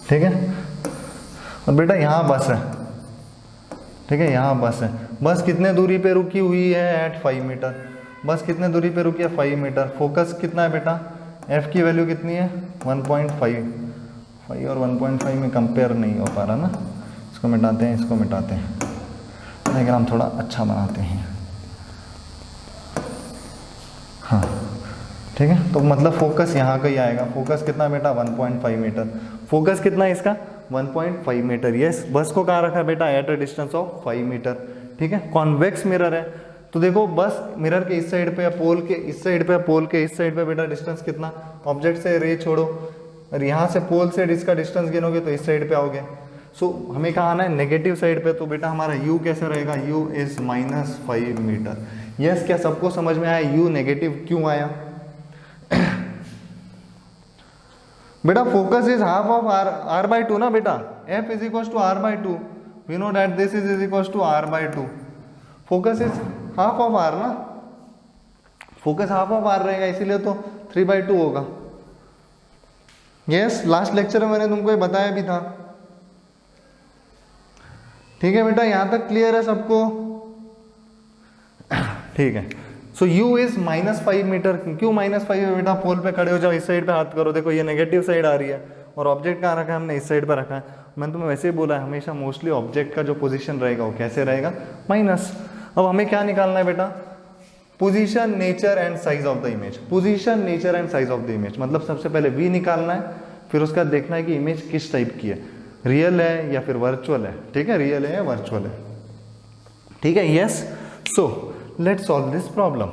ठीक है। और बेटा यहाँ बस है, ठीक है, यहाँ बस है। बस कितने दूरी पे रुकी हुई है एट 5 मीटर, बस कितने दूरी पे रुकी है 5 मीटर। फोकस कितना है बेटा, एफ की वैल्यू कितनी है 1.5, 5 और 1.5 में कंपेयर नहीं हो पा रहा ना, इसको मिटाते हैं, इसको मिटाते हैं, डायग्राम थोड़ा अच्छा बनाते हैं। हाँ ठीक है, तो मतलब फोकस यहाँ का ही आएगा। फोकस कितना बेटा 1.5 मीटर, फोकस कितना है इसका 1.5 मीटर। यस, बस को कहाँ रखा है बेटा at a distance of 5 metre, ठीक है। कॉन्वेक्स मिरर है, तो देखो बस मिरर के इस साइड पे, पोल के इस साइड पे, पोल के इस साइड पे बेटा डिस्टेंस कितना, ऑब्जेक्ट से रे छोड़ो और यहाँ से पोल से इसका डिस्टेंस गिनोगे तो इस साइड पे आओगे। सो हमें कहाँ आना है नेगेटिव साइड पे, तो बेटा हमारा u कैसे रहेगा, u इज -5 मीटर। यस, क्या सबको समझ में आया u नेगेटिव क्यों आया? बेटा focus is half of r/2 ना बेटा, f is equal to r/2, we know that this is equal to r/2। Focus is half of r ना, फोकस हाफ ऑफ r रहेगा, इसीलिए तो 3/2 होगा। यस, लास्ट लेक्चर में मैंने तुमको ये बताया भी था, ठीक है बेटा, यहां तक क्लियर है सबको? ठीक है। सो u इज -5 मीटर। क्यों -5 है बेटा, पोल पे खड़े हो जाओ, इस साइड पे हाथ करो, देखो ये नेगेटिव साइड आ रही है और ऑब्जेक्ट कहाँ रखा है हमने, इस साइड पे रखा है। मैंने तुम्हें वैसे ही बोला है, हमेशा मोस्टली ऑब्जेक्ट का जो पोजीशन रहेगा वो कैसे रहेगा, माइनस। अब हमें क्या निकालना है बेटा, position, nature and size of the image. Position, nature and size of the image मतलब सबसे पहले v निकालना है, फिर उसका देखना है कि इमेज किस टाइप की है, रियल है या फिर वर्चुअल है, ठीक है, रियल है या वर्चुअल है, ठीक है। Yes, so let's solve this problem,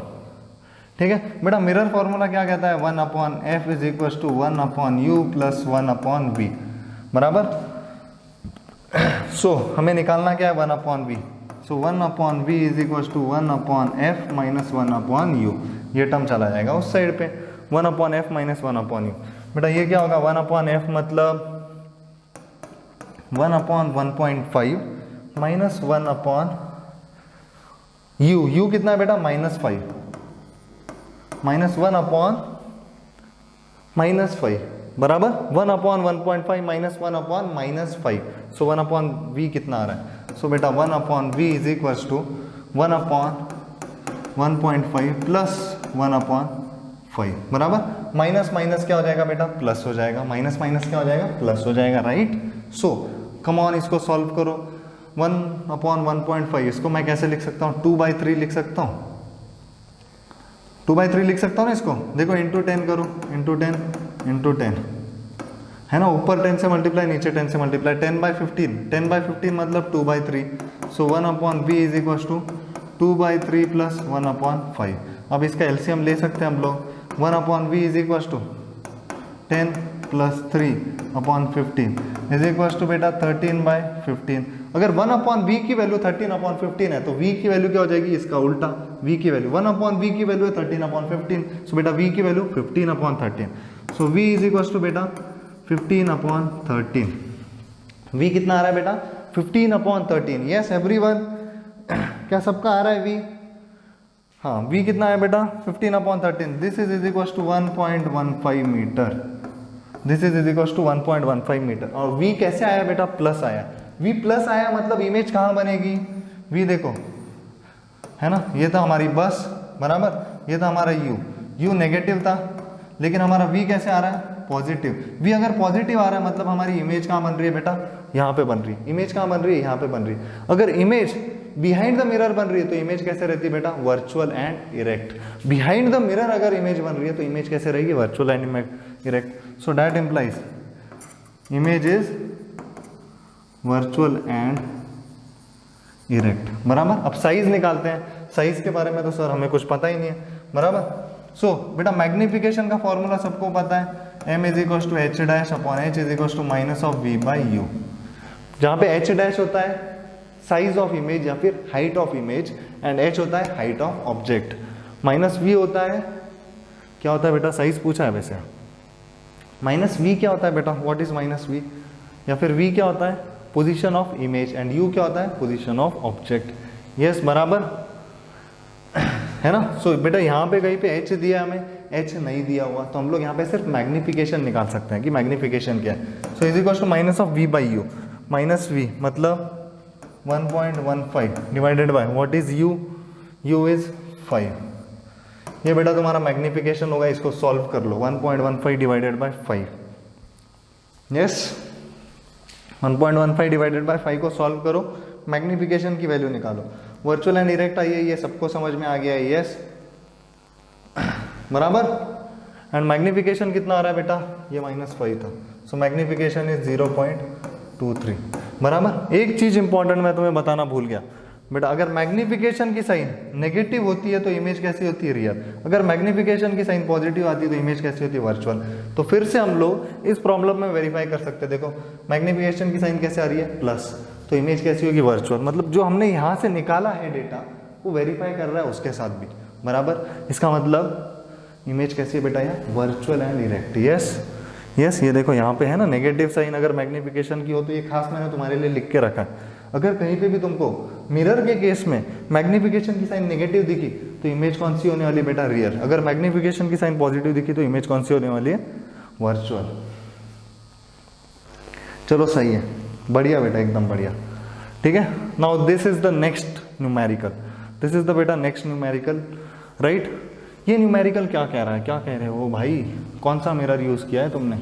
ठीक है बेटा। मिरर फॉर्मूला क्या कहता है, 1/f is equal to 1/u plus 1/v, बराबर। सो हमें निकालना क्या है 1/v, so 1/v is equal to 1/f minus 1/u, ये टर्म चला जाएगा उस साइड पे, 1/f माइनस 1/u। बेटा ये क्या होगा, 1/f मतलब 1/1.5 माइनस 1/u, u कितना है बेटा -5, माइनस 1/-5 बराबर 1/1.5 माइनस 1/-5। सो 1/v कितना आ रहा है, सो बेटा 1/v is equal to 1/1.5 plus 1/5 बराबर, माइनस माइनस क्या हो जाएगा बेटा, प्लस हो जाएगा, माइनस माइनस क्या हो जाएगा, प्लस हो जाएगा, राइट। सो कम ऑन, इसको सॉल्व करो। 1/1.5 इसको मैं कैसे लिख सकता हूँ, 2/3 लिख सकता हूँ, 2/3 लिख सकता हूँ ना इसको, देखो इंटू 10 करो, इंटू 10 है ना, ऊपर 10 से मल्टीप्लाई, नीचे 10 से मल्टीप्लाई, 10/15, 10/15 मतलब 2/3। So 1/v is equal to 2/3 plus 1/5। अब इसका एलसीएम ले सकते हैं हम लोग, 1/v is equal to 10 plus 3/15 is equal to बेटा 13/15। अगर 1/v की वैल्यू 13/15 है तो v की वैल्यू क्या हो जाएगी, इसका उल्टा, v की वैल्यू 1/v की वैल्यू है 13/15, सो बेटा v की value 15/13। So v is equal to बेटा 15/13। v कितना आ रहा है बेटा 15/13। यस एवरीवन, क्या सबका आ रहा है v? हाँ, v कितना है बेटा 15/13। This is equal to 1.15 metre, this is equal to 1.15 metre. और v कैसे आया बेटा, प्लस आया। v प्लस आया मतलब इमेज कहाँ बनेगी, v देखो है ना, ये था हमारी बस बराबर, ये था हमारा u नेगेटिव था, लेकिन हमारा v कैसे आ रहा है, पॉजिटिव। v अगर पॉजिटिव आ रहा है मतलब हमारी इमेज कहाँ बन रही है बेटा, यहाँ पे बन रही है। इमेज कहाँ बन रही है, यहाँ पे बन रही है। अगर इमेज बिहाइंड द मिरर बन रही है तो इमेज कैसे रहती है बेटा, virtual and erect. Behind the mirror अगर इमेज बन रही है तो इमेज कैसे रहेगी, virtual and erect. So that implies image is virtual and erect, बराबर। अब साइज निकालते हैं, साइज के बारे में तो सर हमें कुछ पता ही नहीं है, बराबर। सो बेटा मैग्निफिकेशन का फॉर्मूला सबको पता है, m is equal to h dash upon h is equal to minus of v by u। जहाँ पे h डैश होता है साइज ऑफ इमेज या फिर height of image, and h होता है height of object, minus v होता है, क्या होता है बेटा, साइज पूछा है वैसे, माइनस v क्या होता है बेटा, व्हाट इज माइनस v, या फिर v क्या होता है, position of image, and u क्या होता है, पोजीशन ऑफ ऑब्जेक्ट। यस, बराबर है ना। सो बेटा यहाँ पे कहीं पे h दिया हमें, h नहीं दिया हुआ, तो हम लोग यहाँ पे सिर्फ मैग्निफिकेशन निकाल सकते हैं कि मैग्निफिकेशन क्या है। So is equal to minus of v by U, minus v मतलब 1.15 divided by what is u, u is 5। ये बेटा तुम्हारा मैग्निफिकेशन होगा, इसको सॉल्व कर लो, 1.15 divided by 5। Yes, 1.15 divided by 5 को सॉल्व करो, मैग्निफिकेशन की वैल्यू निकालो। वर्चुअल एंड डायरेक्ट आई है, ये सबको समझ में आ गया है। यस, बराबर। एंड मैग्निफिकेशन कितना आ रहा है बेटा, ये -5 था, सो मैग्निफिकेशन इज 0.23। बराबर। एक चीज इंपॉर्टेंट मैं तुम्हें बताना भूल गया बेटा, अगर मैग्निफिकेशन की साइन नेगेटिव होती है तो इमेज कैसी होती है, रियल। अगर मैग्निफिकेशन की साइन पॉजिटिव आती है तो इमेज कैसी होती है, वर्चुअल। तो फिर से हम लोग इस प्रॉब्लम में वेरीफाई कर सकते हैं। देखो मैग्निफिकेशन की साइन कैसे आ रही है, प्लस, तो इमेज कैसी होगी, वर्चुअल। मतलब जो हमने यहाँ से निकाला है डेटा वो वेरीफाई कर रहा है उसके साथ भी, बराबर। इसका मतलब इमेज कैसी है बेटा, यहाँ virtual and direct. Yes yes, ये देखो यहाँ पे है ना नेगेटिव साइन अगर मैग्निफिकेशन की हो, तो ये खास मैंने तुम्हारे लिए लिख के रखा है। अगर कहीं पे भी तुमको मिरर के केस में मैग्निफिकेशन की साइन नेगेटिव दिखी तो इमेज कौन सी होने वाली है बेटा, रियल। अगर मैग्निफिकेशन की साइन पॉजिटिव दिखी तो इमेज कौन सी होने वाली है, वर्चुअल। चलो सही है, बढ़िया बेटा, एकदम बढ़िया। ठीक है, now this is the next numerical, this is the बेटा नेक्स्ट न्यूमेरिकल, राइट। ये न्यूमेरिकल क्या कह रहा है, क्या कह रहे हो भाई, कौन सा मिरर यूज किया है तुमने।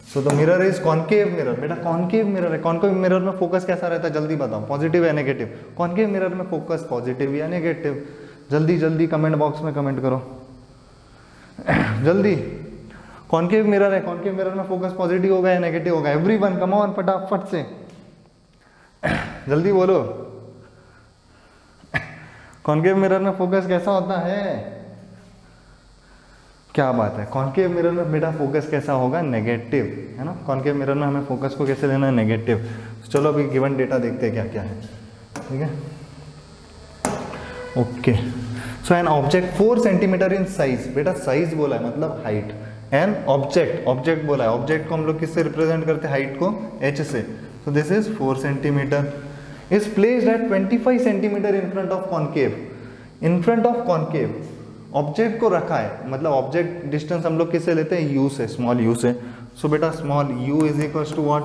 So the mirror is concave mirror. बेटा कॉन्केव मिरर है, कॉन्केव मिरर में फोकस कैसा रहता है, जल्दी बताओ, पॉजिटिव या नेगेटिव। कॉन्केव मिरर में फोकस पॉजिटिव या नेगेटिव, जल्दी जल्दी कमेंट बॉक्स में कमेंट करो जल्दी। कॉन्केव मिरर है, कॉन्केव मिरर में फोकस पॉजिटिव होगा या नेगेटिव होगा, एवरीवन कम ऑन, फटाफट से जल्दी बोलो। कॉन्केव मिरर में फोकस कैसा होता है, क्या बात है, कॉन्केव मिरर में बेटा फोकस कैसा होगा, नेगेटिव, है ना। कॉन्केव मिरर में हमें फोकस को कैसे लेना है, नेगेटिव। चलो अभी गिवन डेटा देखते हैं क्या क्या है, ठीक है। Okay, so an object 4 centimetre in size, बेटा साइज बोला है मतलब हाइट। एन ऑब्जेक्ट, ऑब्जेक्ट बोला है, ऑब्जेक्ट को हम लोग किससे रिप्रेजेंट करते हैं, हाइट को h से। So this is 4 centimetre, is placed at 25 centimetre in front of concave. In front of concave object को रखा है, मतलब ऑब्जेक्ट डिस्टेंस हम लोग किससे लेते हैं, u से, स्मॉल u से। सो बेटा small u is equal to what,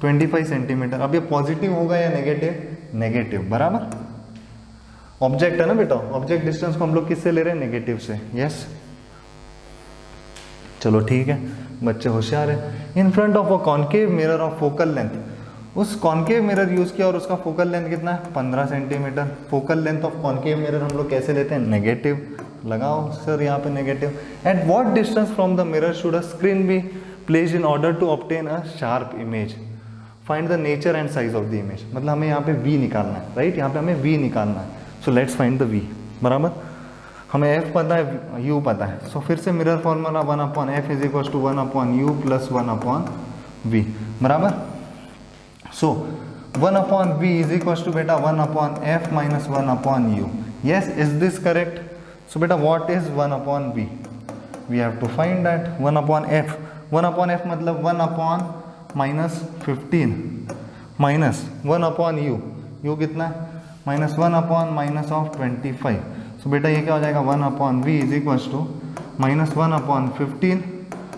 25 centimetre. अब ये पॉजिटिव होगा या नेगेटिव, नेगेटिव, बराबर। ऑब्जेक्ट है ना बेटा, ऑब्जेक्ट डिस्टेंस को हम लोग किससे ले रहे हैं, नेगेटिव से। यस, चलो ठीक है, बच्चे होशियार है। In front of a concave mirror of focal length, उस कॉन्केव मिरर यूज किया और उसका फोकल लेंथ कितना है, 15 centimetre. Focal length of concave mirror हम लोग कैसे लेते हैं, नेगेटिव। लगाओ सर यहाँ पे negative. At what distance from the mirror should a screen be placed in order to obtain a sharp image, find the nature and size of the image. मतलब हमें यहाँ पे v निकालना है, राइट, यहाँ पे हमें v निकालना है। So let's find the v, बराबर। हमें f पता है, u पता है। सो फिर से mirror formula 1/f is equal to 1/u plus 1/v, बराबर। So 1/v is equal to बेटा 1/f minus 1/u। Yes, is this correct. So बेटा what is 1/v, we have to find that. 1/f, 1/f मतलब 1/-15 minus 1/u, u कितना है, minus 1/-25। सो बेटा ये क्या हो जाएगा, 1/v is equal to minus 1/15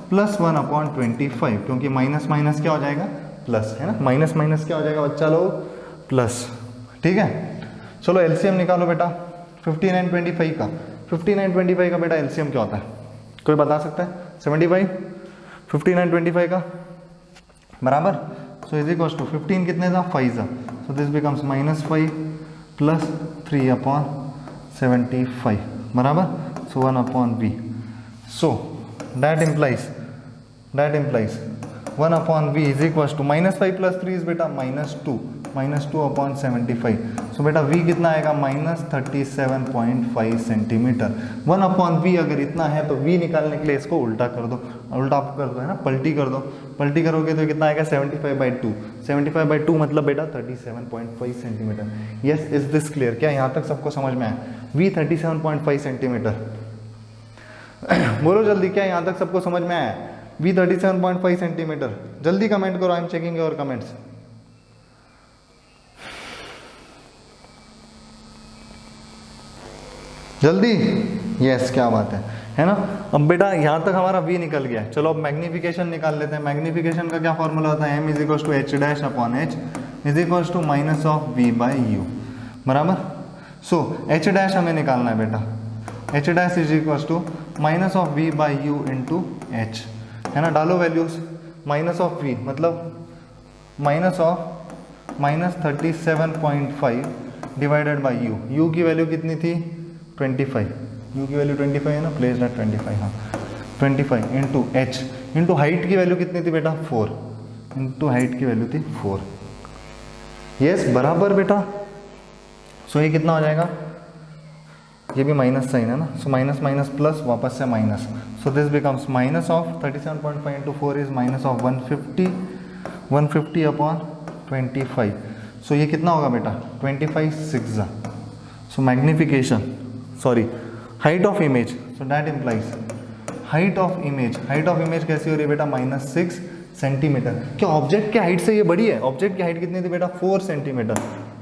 plus 1/25, क्योंकि माइनस माइनस क्या हो जाएगा, प्लस, है ना। माइनस माइनस क्या हो जाएगा बच्चा लोग, प्लस। ठीक है, चलो एलसीएम निकालो बेटा 15 एंड 25 का। 15 एंड 25 का बेटा एलसीएम क्या होता है, कोई बता सकता है, 75। 15 एंड 25 का बराबर। सो इज इक्वल टू 15 कितने था, 5 था। सो दिस बिकम्स -5 प्लस 3/75, बराबर। So 1/v। So that implies 1/v is equal to -5 plus 3 is बेटा -2, -2/75। सो बेटा v कितना आएगा -37.5 सेंटीमीटर। 1/v अगर इतना है तो v निकालने के लिए इसको उल्टा कर दो, उल्टा कर दो है ना, पलटी कर दो, पलटी करोगे तो कितना आएगा 75/2। 75/2 मतलब बेटा 37.5 centimetre. Yes, is this clear? क्या यहाँ तक सबको समझ में आया? v 37.5 centimetre. बोलो जल्दी, क्या यहाँ तक सबको समझ में आया? v 37.5 centimetre. जल्दी कमेंट करो, I am checking your comments. जल्दी, यस, क्या बात है ना। अब बेटा यहाँ तक हमारा v निकल गया। चलो अब मैग्निफिकेशन निकाल लेते हैं। मैग्निफिकेशन का क्या फॉर्मूला होता है? m is equal to h dash upon h is equal to minus of v by u, बराबर। सो h डैश हमें निकालना है बेटा, h dash is equal to minus of v by u into h, है ना। डालो वैल्यूज, माइनस ऑफ v मतलब minus of -37.5 divided by u। u की वैल्यू कितनी थी? 25। u की वैल्यू 25 है ना, प्लेस एट 25, हाँ 25 इंटू h इंटू हाइट की वैल्यू कितनी थी बेटा? 4 इंटू हाइट की वैल्यू थी 4। यस, बराबर बेटा। सो ये कितना हो जाएगा? ये भी माइनस साइन है ना, सो माइनस माइनस प्लस, वापस से minus. So this becomes minus of 37.5 into 4 is minus of 150 upon 25। So ये कितना होगा बेटा? 25 6। So magnification, sorry, height of image, so that implies height of image. Height of image कैसी हो रही है बेटा? -6 सेंटीमीटर। क्या ऑब्जेक्ट की हाइट से ये बड़ी है? ऑब्जेक्ट की हाइट कितनी थी बेटा? 4 सेंटीमीटर।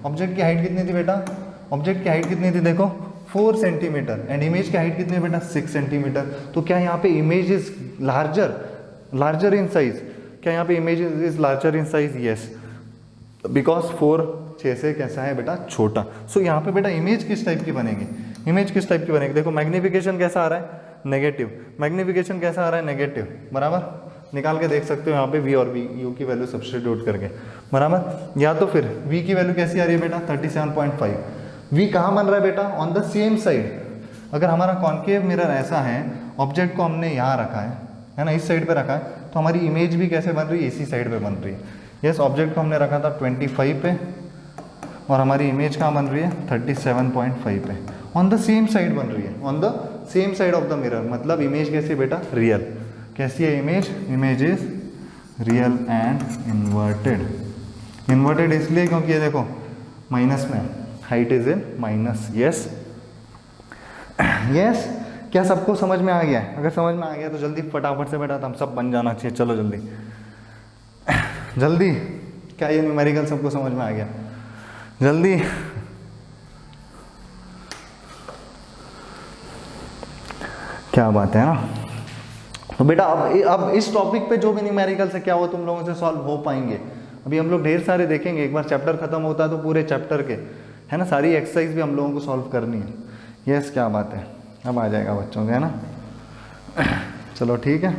ऑब्जेक्ट की हाइट कितनी थी बेटा? ऑब्जेक्ट की हाइट कितनी थी? देखो 4 सेंटीमीटर। एंड इमेज की हाइट कितनी है बेटा? 6 सेंटीमीटर। तो क्या यहाँ पे image is larger in size? क्या यहाँ पे image is larger in size? Yes, because 4 6 से कैसा है बेटा? छोटा। सो यहाँ पे बेटा इमेज किस टाइप की बनेगी? इमेज किस टाइप की बनेगी? देखो मैग्निफिकेशन कैसा आ रहा है? नेगेटिव। मैग्निफिकेशन कैसा आ रहा है? नेगेटिव, बराबर। निकाल के देख सकते हो यहाँ पे v और u की वैल्यू सब्स्टिट्यूट करके, बराबर। या तो फिर v की वैल्यू कैसी आ रही है बेटा? 37.5। v कहाँ बन रहा है बेटा? On the same side. अगर हमारा कॉन्केव मिरर ऐसा है, ऑब्जेक्ट को हमने यहाँ रखा है ना, इस साइड पे रखा है, तो हमारी इमेज भी कैसे बन रही है? इसी साइड पे बन रही है। यस, ऑब्जेक्ट को हमने रखा था 25 पे और हमारी इमेज कहाँ बन रही है? 37.5 पे। ऑन द सेम साइड बन रही है, on the same side of the mirror. मतलब इमेज कैसी है बेटा? रियल। कैसी है image? Image is real and inverted. Inverted इसलिए क्योंकि ये देखो माइनस में, height is in minus. Yes yes, क्या सबको समझ में आ गया है? अगर समझ में आ गया तो जल्दी फटाफट से बेटा हम सब बन जाना चाहिए। चलो जल्दी जल्दी, क्या ये न्यूमेरिकल सबको समझ में आ गया? जल्दी, क्या बात है ना। तो बेटा अब इस टॉपिक पे जो भी न्यूमेरिकल्स है, क्या वो तुम लोगों से सॉल्व हो पाएंगे? अभी हम लोग ढेर सारे देखेंगे। एक बार चैप्टर खत्म होता है तो पूरे चैप्टर के, है ना, सारी एक्सरसाइज भी हम लोगों को सॉल्व करनी है। यस, क्या बात है, अब आ जाएगा बच्चों के, है ना। चलो ठीक है।